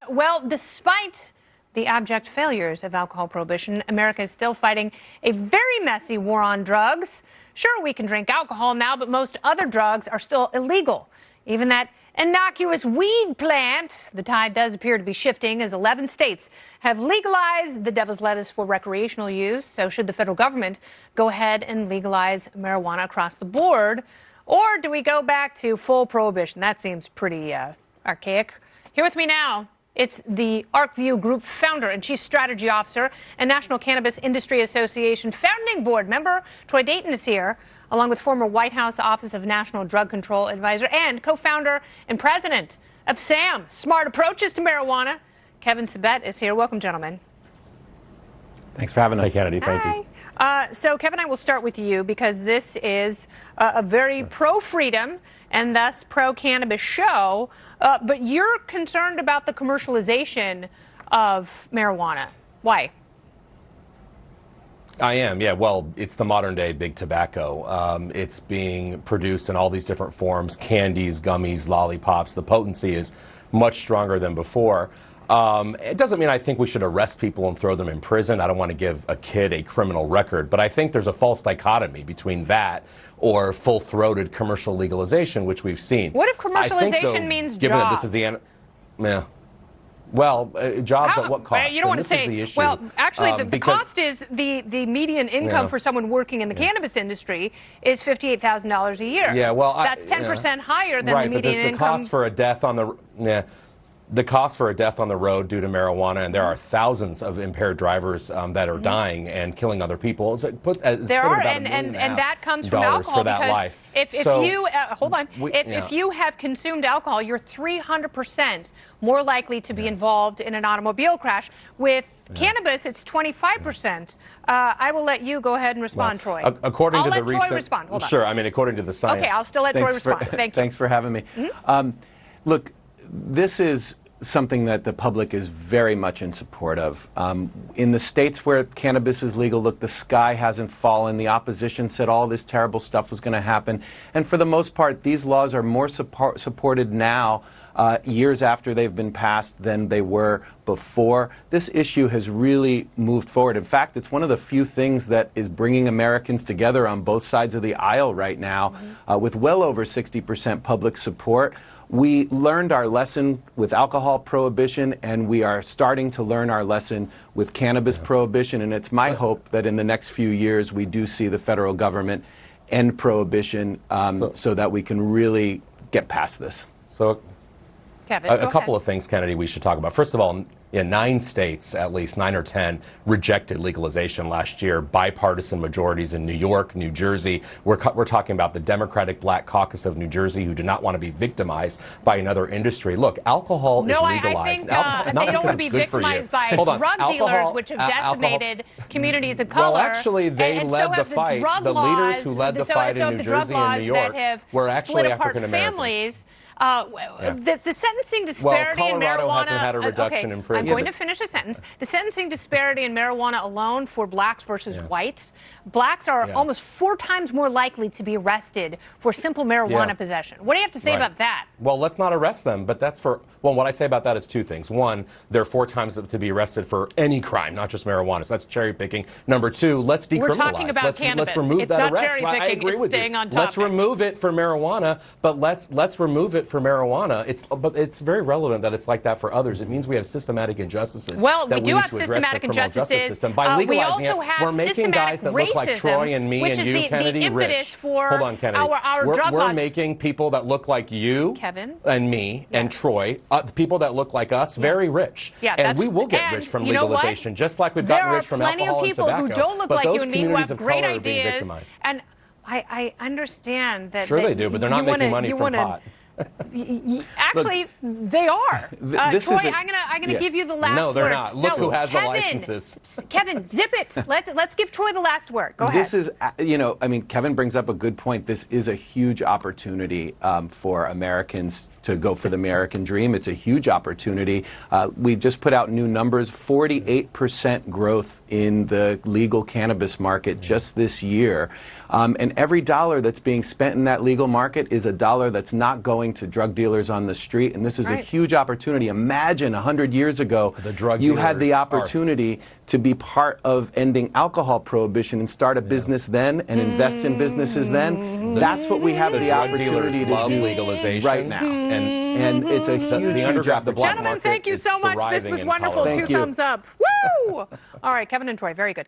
Well, despite the abject failures of alcohol prohibition, America is still fighting a very messy war on drugs. Sure, we can drink alcohol now, but most other drugs are still illegal. Even that innocuous weed plant. The tide does appear to be shifting as 11 states have legalized the devil's lettuce for recreational use. So should the federal government go ahead and legalize marijuana across the board? Or do we go back to full prohibition? That seems pretty archaic. Here with me now, it's the Arcview Group founder and chief strategy officer and National Cannabis Industry Association founding board member. Troy Dayton is here, along with former White House Office of National Drug Control advisor and co-founder and president of SAM, Smart Approaches to Marijuana. Kevin Sabet is here. Welcome, gentlemen. Thanks for having us. Hey, Kennedy. Thank you. So, Kevin, I will start with you because this is a very pro-freedom and thus pro-cannabis show, but you're concerned about the commercialization of marijuana. Why? I am, yeah. Well, it's the modern day big tobacco. It's being produced in all these different forms, candies, gummies, lollipops. The potency is much stronger than before. It doesn't mean I think we should arrest people and throw them in prison. I don't want to give a kid a criminal record, but I think there's a false dichotomy between that or full-throated commercial legalization, which we've seen. What if commercialization means given jobs? That this is the yeah. Well, jobs at what cost? You don't want to say. Is the issue. Well, actually, the cost is the median income for someone working in the cannabis industry is $58,000 a year. Yeah, well, that's 10% higher than the median but there's income. The cost for a death on the the cost for a death on the road due to marijuana, and there are thousands of impaired drivers that are dying and killing other people. There are, and that comes from alcohol for that because life. If you hold on, if you have consumed alcohol, you're 300% more likely to be involved in an automobile crash. With cannabis, it's 25%. I will let you go ahead and respond, Troy. According to the recent, Troy respond. Hold on. Sure, I mean according to the science. Okay, I'll still let Troy respond. Thank you. Thanks for having me. Look, this is something that the public is very much in support of. In the states where cannabis is legal, look, the sky hasn't fallen. The opposition said all this terrible stuff was going to happen. And for the most part, these laws are more supported now, years after they've been passed, than they were before. This issue has really moved forward. In fact, it's one of the few things that is bringing Americans together on both sides of the aisle right now, with well over 60% public support. We learned our lesson with alcohol prohibition, and we are starting to learn our lesson with cannabis prohibition, and it's my hope that in the next few years we do see the federal government end prohibition so that we can really get past this. So, Kevin, a couple of things, Kennedy, we should talk about. First of all, 9 states, at least 9 or 10, rejected legalization last year. Bipartisan majorities in New York, New Jersey. We're talking about the Democratic Black Caucus of New Jersey, who do not want to be victimized by another industry. Look, alcohol is legalized. I think they don't want to be victimized by drug dealers, which have decimated communities of color. Well, actually, they led the fight. The leaders who led the fight in New Jersey and New York were actually African Americans. The sentencing disparity in marijuana. Colorado hasn't had a reduction in prison. I'm going to finish a sentence. The sentencing disparity in marijuana alone for blacks versus whites. Blacks are almost 4 times more likely to be arrested for simple marijuana possession. What do you have to say about that? Well, let's not arrest them, but that's for, well, what I say about that is 2 things. One, they're 4 times to be arrested for any crime, not just marijuana. So that's cherry picking. Number 2, let's decriminalize. We're talking about cannabis. Let's remove that arrest. Cherry picking. I agree with staying you. On topic. Let's remove it for marijuana, but let's remove it for marijuana. But it's very relevant that it's like that for others. It means we have systematic injustices. Well, that we do have systematic injustices. By legalizing we also have we're making guys that look like Troy and me and you, Kennedy, rich. Hold on, Kennedy. We're making people that look like you, Kevin, and me, and Troy, people that look like us, very rich. Yeah, and we will get rich from legalization, just like we've gotten rich from alcohol and tobacco. There are plenty of people who don't look like you and me who have great ideas. And I understand that. Sure, they do, but they're not making money from pot. Actually, they are. Troy, I'm gonna give you the last word. No, they're not. Look who has the licenses. Kevin, zip it. Let's give Troy the last word. Go ahead. This is, I mean, Kevin brings up a good point. This is a huge opportunity for Americans to go for the American dream. It's a huge opportunity. We just put out new numbers, 48% growth in the legal cannabis market just this year. And every dollar that's being spent in that legal market is a dollar that's not going to drug dealers on the street. And this is a huge opportunity. Imagine 100 years ago, you had the opportunity to be part of ending alcohol prohibition and start a business then and invest in businesses then. That's what we have the opportunity to do legalization right now. And it's a huge opportunity. Gentlemen, thank you so much. This was wonderful. 2 thumbs up. Woo! All right, Kevin and Troy, very good.